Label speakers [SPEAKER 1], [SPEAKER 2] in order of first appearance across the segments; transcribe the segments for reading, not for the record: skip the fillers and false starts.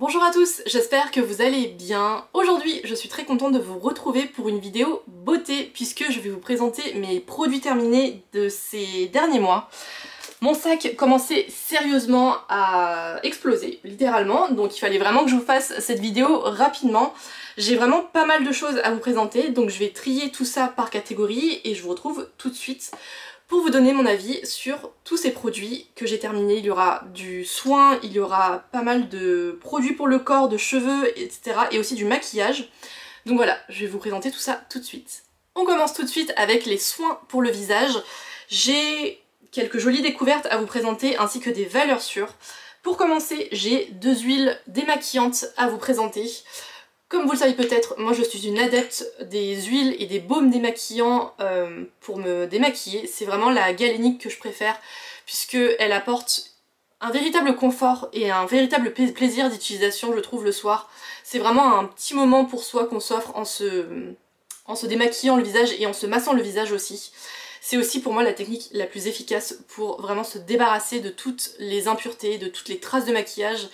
[SPEAKER 1] Bonjour à tous, j'espère que vous allez bien. Aujourd'hui, je suis très contente de vous retrouver pour une vidéo beauté puisque je vais vous présenter mes produits terminés de ces derniers mois. Mon sac commençait sérieusement à exploser, littéralement, donc il fallait vraiment que je vous fasse cette vidéo rapidement. J'ai vraiment pas mal de choses à vous présenter, donc je vais trier tout ça par catégorie et je vous retrouve tout de suite pour vous donner mon avis sur tous ces produits que j'ai terminés. Il y aura du soin, il y aura pas mal de produits pour le corps, de cheveux, etc. et aussi du maquillage. Donc voilà, je vais vous présenter tout ça tout de suite. On commence tout de suite avec les soins pour le visage. J'ai quelques jolies découvertes à vous présenter ainsi que des valeurs sûres. Pour commencer, j'ai deux huiles démaquillantes à vous présenter. Comme vous le savez peut-être, moi je suis une adepte des huiles et des baumes démaquillants pour me démaquiller. C'est vraiment la galénique que je préfère puisqu'elle apporte un véritable confort et un véritable plaisir d'utilisation, je trouve, le soir. C'est vraiment un petit moment pour soi qu'on s'offre en se démaquillant le visage et en se massant le visage aussi. C'est aussi pour moi la technique la plus efficace pour vraiment se débarrasser de toutes les impuretés, de toutes les traces de maquillage.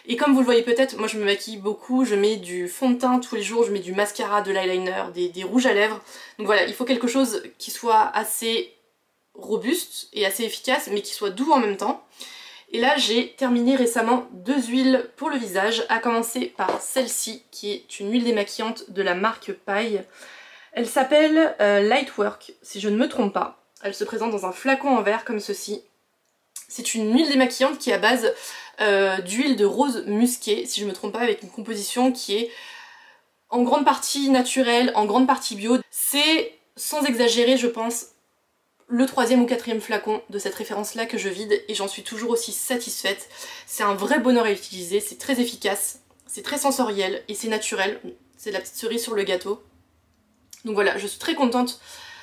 [SPEAKER 1] Et comme vous le voyez peut-être, moi je me maquille beaucoup, je mets du fond de teint tous les jours, je mets du mascara, de l'eyeliner, des rouges à lèvres. Donc voilà, il faut quelque chose qui soit assez robuste et assez efficace, mais qui soit doux en même temps. Et là j'ai terminé récemment deux huiles pour le visage, à commencer par celle-ci, qui est une huile démaquillante de la marque Paille. Elle s'appelle Lightwork, si je ne me trompe pas. Elle se présente dans un flacon en verre comme ceci. C'est une huile démaquillante qui est à base d'huile de rose musquée, si je ne me trompe pas, avec une composition qui est en grande partie naturelle, en grande partie bio. C'est, sans exagérer, je pense, le troisième ou quatrième flacon de cette référence-là que je vide et j'en suis toujours aussi satisfaite. C'est un vrai bonheur à utiliser, c'est très efficace, c'est très sensoriel et c'est naturel. C'est la petite cerise sur le gâteau. Donc voilà, je suis très contente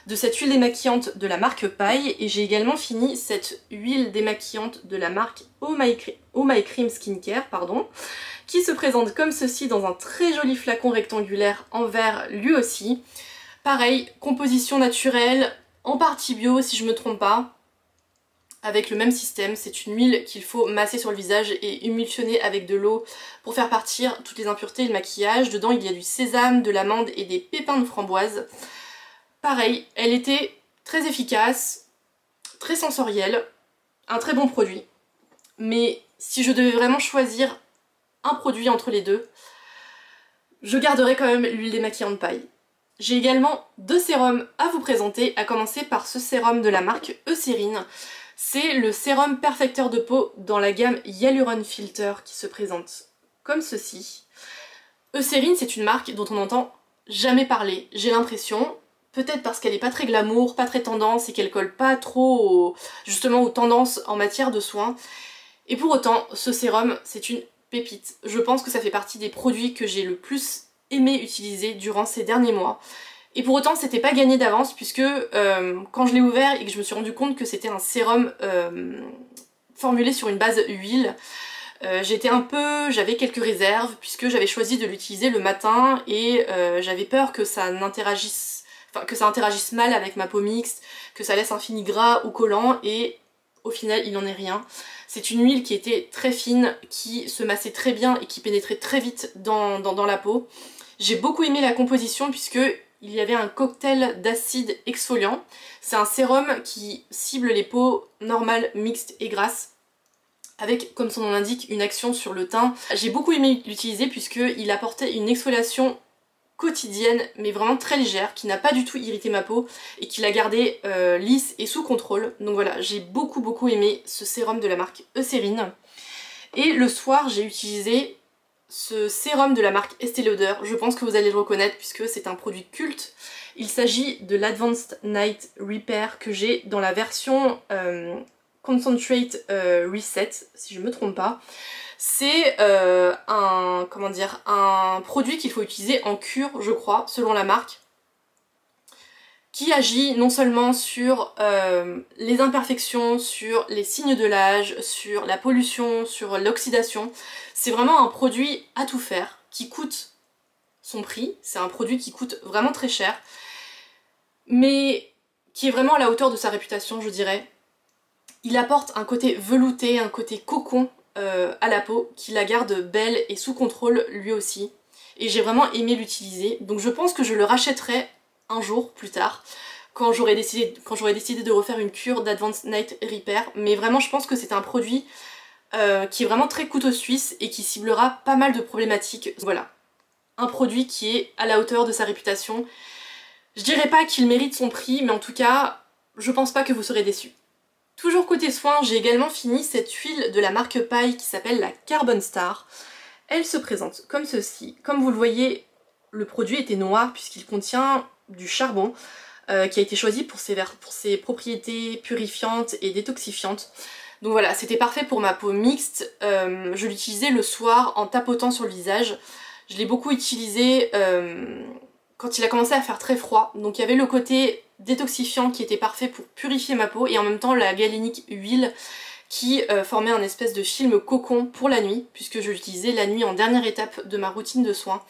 [SPEAKER 1] de cette huile démaquillante de la marque Paille et j'ai également fini cette huile démaquillante de la marque Oh My Cream Skincare, qui se présente comme ceci dans un très joli flacon rectangulaire en verre lui aussi. Pareil, composition naturelle, en partie bio si je me trompe pas, avec le même système. C'est une huile qu'il faut masser sur le visage et émulsionner avec de l'eau pour faire partir toutes les impuretés et le maquillage. Dedans il y a du sésame, de l'amande et des pépins de framboise. Pareil, elle était très efficace, très sensorielle, un très bon produit. Mais si je devais vraiment choisir un produit entre les deux, je garderais quand même l'huile démaquillante Paille. J'ai également deux sérums à vous présenter, à commencer par ce sérum de la marque Eucérine. C'est le sérum perfecteur de peau dans la gamme Hyaluron Filter qui se présente comme ceci. Eucérine, c'est une marque dont on n'entend jamais parler, j'ai l'impression. Peut-être parce qu'elle n'est pas très glamour, pas très tendance et qu'elle colle pas trop justement aux tendances en matière de soins. Et pour autant, ce sérum, c'est une pépite. Je pense que ça fait partie des produits que j'ai le plus aimé utiliser durant ces derniers mois. Et pour autant, c'était pas gagné d'avance puisque quand je l'ai ouvert et que je me suis rendu compte que c'était un sérum formulé sur une base huile, j'avais quelques réserves puisque j'avais choisi de l'utiliser le matin et j'avais peur que ça interagisse mal avec ma peau mixte, que ça laisse un fini gras ou collant et au final il n'en est rien. C'est une huile qui était très fine, qui se massait très bien et qui pénétrait très vite dans la peau. J'ai beaucoup aimé la composition puisque il y avait un cocktail d'acide exfoliant. C'est un sérum qui cible les peaux normales, mixtes et grasses, avec, comme son nom l'indique, une action sur le teint. J'ai beaucoup aimé l'utiliser puisqu'il apportait une exfoliation quotidienne, mais vraiment très légère, qui n'a pas du tout irrité ma peau et qui l'a gardée lisse et sous contrôle. Donc voilà, j'ai beaucoup aimé ce sérum de la marque Eucérine. Et le soir, j'ai utilisé ce sérum de la marque Estée Lauder. Je pense que vous allez le reconnaître puisque c'est un produit culte. Il s'agit de l'Advanced Night Repair que j'ai dans la version Concentrate Reset, si je me trompe pas. C'est un produit qu'il faut utiliser en cure, je crois, selon la marque, qui agit non seulement sur les imperfections, sur les signes de l'âge, sur la pollution, sur l'oxydation. C'est vraiment un produit à tout faire, qui coûte son prix. C'est un produit qui coûte vraiment très cher, mais qui est vraiment à la hauteur de sa réputation, je dirais. Il apporte un côté velouté, un côté cocon à la peau, qui la garde belle et sous contrôle lui aussi. Et j'ai vraiment aimé l'utiliser, donc je pense que je le rachèterai un jour plus tard, quand j'aurai décidé de refaire une cure d'Advanced Night Repair. Mais vraiment je pense que c'est un produit qui est vraiment très couteau suisse et qui ciblera pas mal de problématiques. Voilà, un produit qui est à la hauteur de sa réputation. Je dirais pas qu'il mérite son prix, mais en tout cas, je pense pas que vous serez déçus. Toujours côté soins, j'ai également fini cette huile de la marque Paille qui s'appelle la Carbon Star. Elle se présente comme ceci. Comme vous le voyez, le produit était noir puisqu'il contient du charbon qui a été choisi pour ses propriétés purifiantes et détoxifiantes. Donc voilà, c'était parfait pour ma peau mixte. Je l'utilisais le soir en tapotant sur le visage. Je l'ai beaucoup utilisé quand il a commencé à faire très froid. Donc il y avait le côté détoxifiant qui était parfait pour purifier ma peau et en même temps la galénique huile qui formait un espèce de film cocon pour la nuit, puisque je l'utilisais la nuit en dernière étape de ma routine de soins.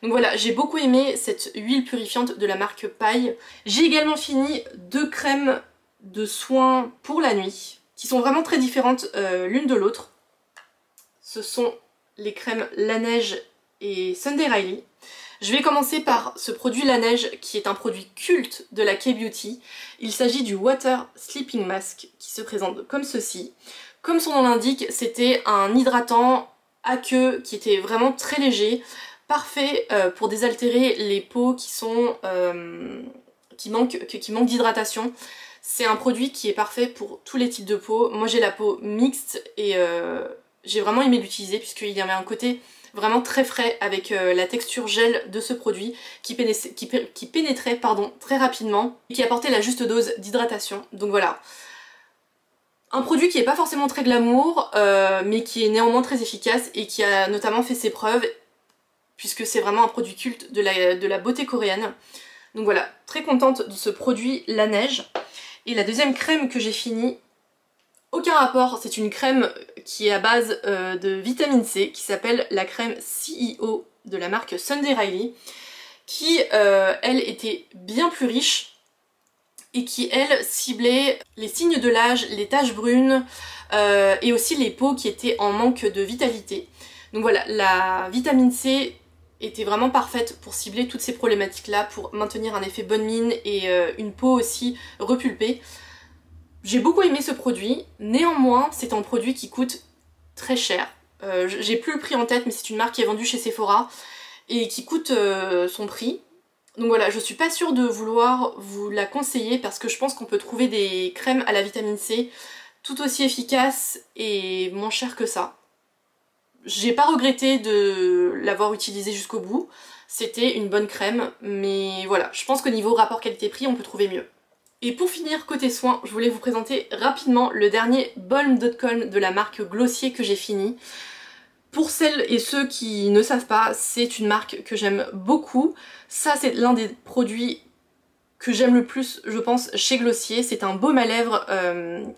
[SPEAKER 1] Donc voilà, j'ai beaucoup aimé cette huile purifiante de la marque Paille. J'ai également fini 2 crèmes de soins pour la nuit, qui sont vraiment très différentes l'une de l'autre. Ce sont les crèmes La Neige et Sunday Riley. Je vais commencer par ce produit La Neige qui est un produit culte de la K-Beauty. Il s'agit du Water Sleeping Mask qui se présente comme ceci. Comme son nom l'indique, c'était un hydratant aqueux qui était vraiment très léger, parfait pour désaltérer les peaux qui manquent d'hydratation. C'est un produit qui est parfait pour tous les types de peau. Moi j'ai la peau mixte et j'ai vraiment aimé l'utiliser puisqu'il y avait un côté vraiment très frais avec la texture gel de ce produit qui pénétrait très rapidement et qui apportait la juste dose d'hydratation. Donc voilà, un produit qui n'est pas forcément très glamour mais qui est néanmoins très efficace et qui a notamment fait ses preuves puisque c'est vraiment un produit culte de la beauté coréenne. Donc voilà, très contente de ce produit La Neige. Et la deuxième crème que j'ai finie, aucun rapport, c'est une crème qui est à base de vitamine C qui s'appelle la crème CEO de la marque Sunday Riley qui elle était bien plus riche et qui elle ciblait les signes de l'âge, les taches brunes et aussi les peaux qui étaient en manque de vitalité. Donc voilà, la vitamine C était vraiment parfaite pour cibler toutes ces problématiques là, pour maintenir un effet bonne mine et une peau aussi repulpée. J'ai beaucoup aimé ce produit, néanmoins c'est un produit qui coûte très cher. J'ai plus le prix en tête mais c'est une marque qui est vendue chez Sephora et qui coûte son prix. Donc voilà, je suis pas sûre de vouloir vous la conseiller parce que je pense qu'on peut trouver des crèmes à la vitamine C tout aussi efficaces et moins chères que ça. J'ai pas regretté de l'avoir utilisée jusqu'au bout, c'était une bonne crème, mais voilà, je pense qu'au niveau rapport qualité-prix on peut trouver mieux. Et pour finir, côté soins, je voulais vous présenter rapidement le dernier Balm.com de la marque Glossier que j'ai fini. Pour celles et ceux qui ne savent pas, c'est une marque que j'aime beaucoup. Ça, c'est l'un des produits que j'aime le plus, je pense, chez Glossier. C'est un baume à lèvres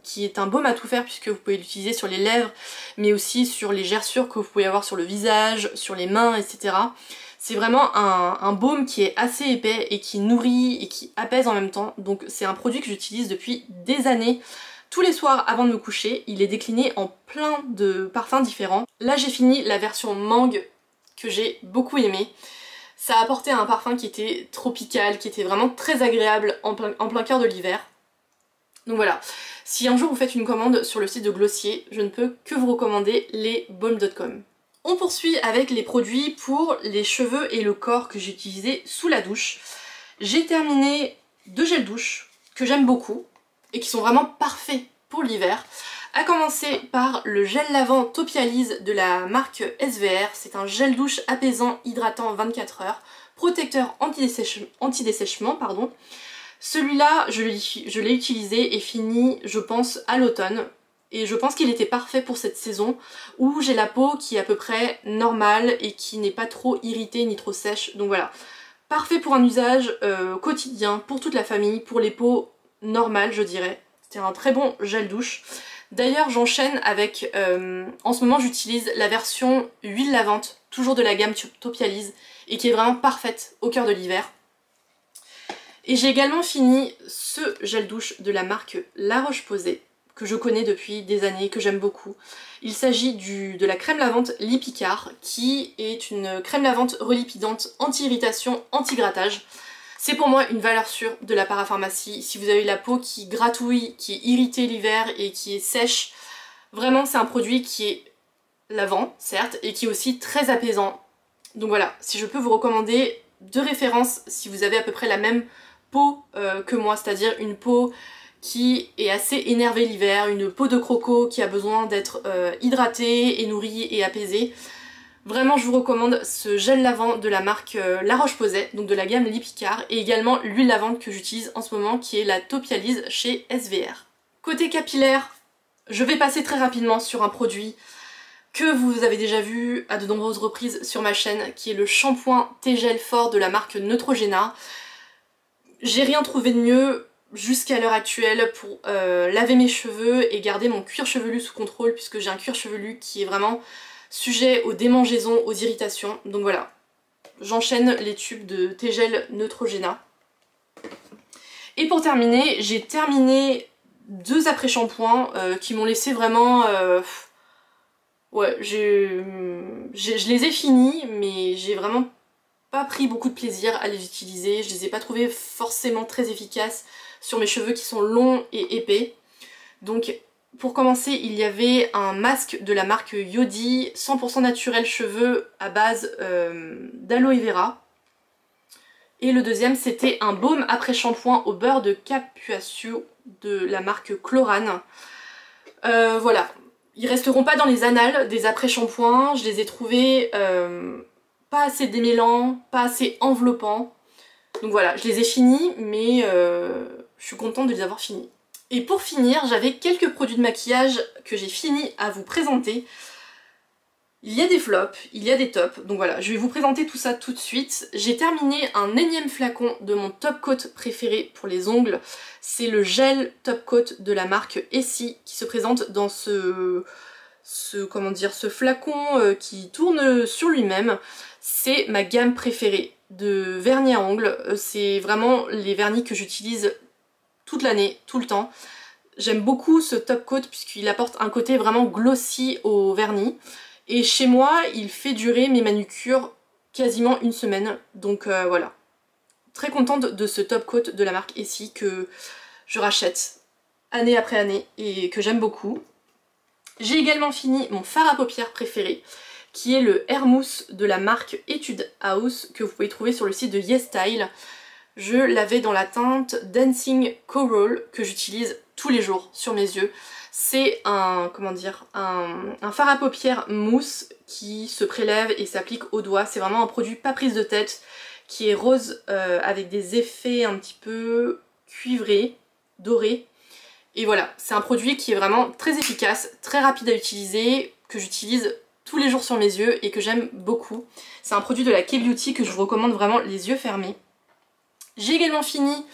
[SPEAKER 1] qui est un baume à tout faire puisque vous pouvez l'utiliser sur les lèvres, mais aussi sur les gerçures que vous pouvez avoir sur le visage, sur les mains, etc. C'est vraiment un baume qui est assez épais et qui nourrit et qui apaise en même temps. Donc c'est un produit que j'utilise depuis des années. Tous les soirs avant de me coucher, il est décliné en plein de parfums différents. Là j'ai fini la version mangue que j'ai beaucoup aimée. Ça a apporté un parfum qui était tropical, qui était vraiment très agréable en plein cœur de l'hiver. Donc voilà, si un jour vous faites une commande sur le site de Glossier, je ne peux que vous recommander les Balm.com. On poursuit avec les produits pour les cheveux et le corps que j'ai utilisés sous la douche. J'ai terminé 2 gels douche que j'aime beaucoup et qui sont vraiment parfaits pour l'hiver. A commencer par le gel lavant Topialise de la marque SVR. C'est un gel douche apaisant, hydratant 24 heures, protecteur anti-dessèchement, pardon. Celui-là, je l'ai utilisé et fini, je pense, à l'automne. Et je pense qu'il était parfait pour cette saison où j'ai la peau qui est à peu près normale et qui n'est pas trop irritée ni trop sèche. Donc voilà, parfait pour un usage quotidien, pour toute la famille, pour les peaux normales je dirais. C'était un très bon gel douche. D'ailleurs j'enchaîne avec, en ce moment j'utilise la version huile lavante, toujours de la gamme Topialise, et qui est vraiment parfaite au cœur de l'hiver. Et j'ai également fini ce gel douche de la marque La Roche-Posay, que je connais depuis des années, que j'aime beaucoup. Il s'agit de la crème lavante Lipicard, qui est une crème lavante relipidante, anti-irritation, anti-grattage. C'est pour moi une valeur sûre de la parapharmacie. Si vous avez la peau qui gratouille, qui est irritée l'hiver et qui est sèche, vraiment c'est un produit qui est lavant, certes, et qui est aussi très apaisant. Donc voilà, si je peux vous recommander 2 références si vous avez à peu près la même peau que moi, c'est-à-dire une peau qui est assez énervée l'hiver, une peau de croco qui a besoin d'être hydratée et nourrie et apaisée. Vraiment je vous recommande ce gel lavant de la marque La Roche-Posay, donc de la gamme Lipicard, et également l'huile lavande que j'utilise en ce moment qui est la Topialise chez SVR. Côté capillaire, je vais passer très rapidement sur un produit que vous avez déjà vu à de nombreuses reprises sur ma chaîne, qui est le shampoing T-Gel Fort de la marque Neutrogena. J'ai rien trouvé de mieux jusqu'à l'heure actuelle pour laver mes cheveux et garder mon cuir chevelu sous contrôle, puisque j'ai un cuir chevelu qui est vraiment sujet aux démangeaisons, aux irritations. Donc voilà, j'enchaîne les tubes de T-Gel Neutrogena. Et pour terminer, j'ai terminé 2 après-shampoings qui m'ont laissé vraiment... ouais, je les ai finis, mais j'ai vraiment pas pris beaucoup de plaisir à les utiliser. Je les ai pas trouvés forcément très efficaces sur mes cheveux qui sont longs et épais. Donc pour commencer, il y avait un masque de la marque Yodi 100% naturel cheveux à base d'aloe vera. Et le deuxième, c'était un baume après shampoing au beurre de capuaccio de la marque Chlorane. Voilà, ils resteront pas dans les annales des après-shampoings. Je les ai trouvés pas assez démêlants, pas assez enveloppants. Donc voilà, je les ai finis, mais je suis contente de les avoir finis. Et pour finir, j'avais quelques produits de maquillage que j'ai fini à vous présenter. Il y a des flops, il y a des tops, donc voilà, je vais vous présenter tout ça tout de suite. J'ai terminé un énième flacon de mon top coat préféré pour les ongles. C'est le gel top coat de la marque Essie qui se présente dans ce flacon qui tourne sur lui-même. C'est ma gamme préférée de vernis à ongles. C'est vraiment les vernis que j'utilise toute l'année, tout le temps. J'aime beaucoup ce top coat puisqu'il apporte un côté vraiment glossy au vernis. Et chez moi, il fait durer mes manucures quasiment 1 semaine. Donc voilà. Très contente de ce top coat de la marque Essie que je rachète année après année et que j'aime beaucoup. J'ai également fini mon fard à paupières préféré, qui est le Hermousse de la marque Etude House, que vous pouvez trouver sur le site de YesStyle. Je l'avais dans la teinte Dancing Coral, que j'utilise tous les jours sur mes yeux. C'est un fard à paupières mousse qui se prélève et s'applique au doigt. C'est vraiment un produit pas prise de tête, qui est rose avec des effets un petit peu cuivrés, dorés. Et voilà, c'est un produit qui est vraiment très efficace, très rapide à utiliser, que j'utilise tous les jours sur mes yeux et que j'aime beaucoup. C'est un produit de la K-Beauty que je vous recommande vraiment les yeux fermés. J'ai également fini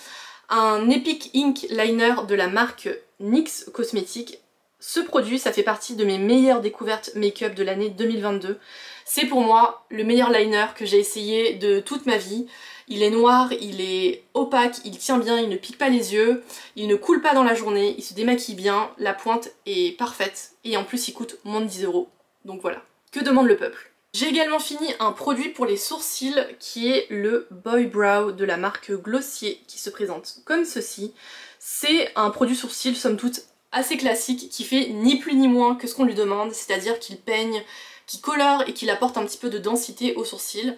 [SPEAKER 1] un Epic Ink Liner de la marque NYX Cosmetics. Ce produit, ça fait partie de mes meilleures découvertes make-up de l'année 2022. C'est pour moi le meilleur liner que j'ai essayé de toute ma vie. Il est noir, il est opaque, il tient bien, il ne pique pas les yeux, il ne coule pas dans la journée, il se démaquille bien, la pointe est parfaite et en plus il coûte moins de 10 €. Donc voilà, que demande le peuple? J'ai également fini un produit pour les sourcils qui est le Boy Brow de la marque Glossier qui se présente comme ceci. C'est un produit sourcil somme toute assez classique qui fait ni plus ni moins que ce qu'on lui demande, c'est-à-dire qu'il peigne, qu'il colore et qu'il apporte un petit peu de densité aux sourcils.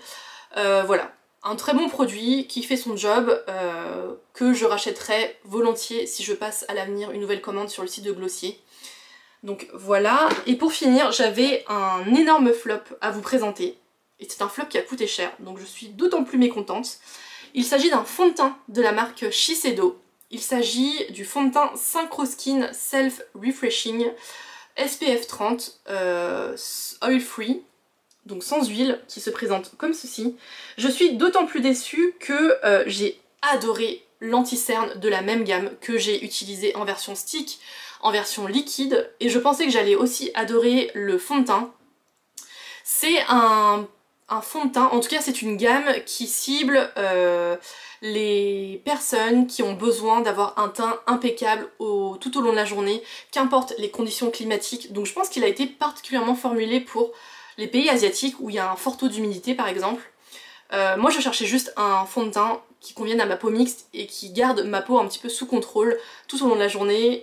[SPEAKER 1] Voilà, un très bon produit qui fait son job, que je rachèterai volontiers si je passe à l'avenir une nouvelle commande sur le site de Glossier. Donc voilà, et pour finir, j'avais un énorme flop à vous présenter. Et c'est un flop qui a coûté cher, donc je suis d'autant plus mécontente. Il s'agit d'un fond de teint de la marque Shiseido. Il s'agit du fond de teint Synchro Skin Self Refreshing SPF 30 Oil Free, donc sans huile, qui se présente comme ceci. Je suis d'autant plus déçue que j'ai adoré l'anti-cerne de la même gamme que j'ai utilisé en version stick, en version liquide, et je pensais que j'allais aussi adorer le fond de teint. C'est un un fond de teint, en tout cas c'est une gamme qui cible les personnes qui ont besoin d'avoir un teint impeccable tout au long de la journée, qu'importe les conditions climatiques. Donc je pense qu'il a été particulièrement formulé pour les pays asiatiques où il y a un fort taux d'humidité par exemple. Moi je cherchais juste un fond de teint qui convienne à ma peau mixte et qui garde ma peau un petit peu sous contrôle tout au long de la journée.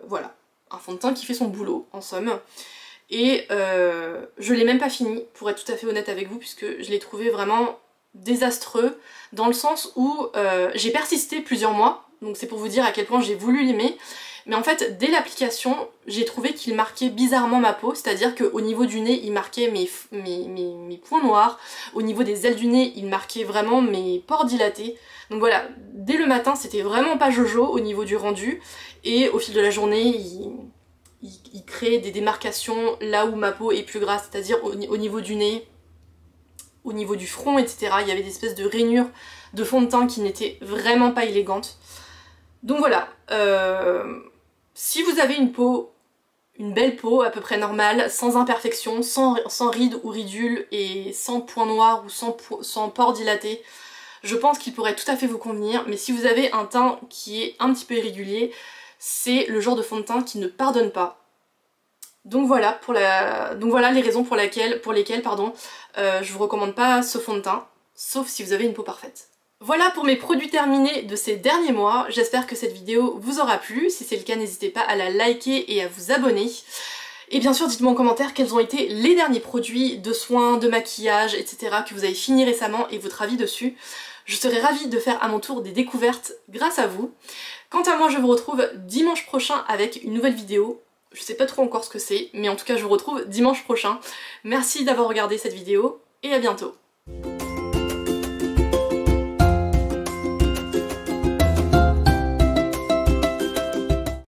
[SPEAKER 1] Voilà, un fond de teint qui fait son boulot en somme. Et je l'ai même pas fini, pour être tout à fait honnête avec vous, puisque je l'ai trouvé vraiment désastreux, dans le sens où j'ai persisté plusieurs mois, donc c'est pour vous dire à quel point j'ai voulu l'aimer, mais en fait dès l'application j'ai trouvé qu'il marquait bizarrement ma peau, c'est-à-dire qu'au niveau du nez il marquait mes points noirs, au niveau des ailes du nez il marquait vraiment mes pores dilatés, donc voilà, dès le matin c'était vraiment pas jojo au niveau du rendu, et au fil de la journée il crée des démarcations là où ma peau est plus grasse, c'est-à-dire au niveau du nez, au niveau du front, etc. Il y avait des espèces de rainures de fond de teint qui n'étaient vraiment pas élégantes. Donc voilà, si vous avez une belle peau à peu près normale, sans imperfection, sans rides ou ridules et sans points noirs ou sans pores dilatés, je pense qu'il pourrait tout à fait vous convenir, mais si vous avez un teint qui est un petit peu irrégulier, c'est le genre de fond de teint qui ne pardonne pas. Donc voilà, les raisons pour lesquelles je vous recommande pas ce fond de teint, sauf si vous avez une peau parfaite. Voilà pour mes produits terminés de ces derniers mois, j'espère que cette vidéo vous aura plu, si c'est le cas n'hésitez pas à la liker et à vous abonner. Et bien sûr dites-moi en commentaire quels ont été les derniers produits de soins, de maquillage, etc. que vous avez fini récemment et votre avis dessus. Je serai ravie de faire à mon tour des découvertes grâce à vous. Quant à moi je vous retrouve dimanche prochain avec une nouvelle vidéo. Je sais pas trop encore ce que c'est, mais en tout cas je vous retrouve dimanche prochain. Merci d'avoir regardé cette vidéo et à bientôt.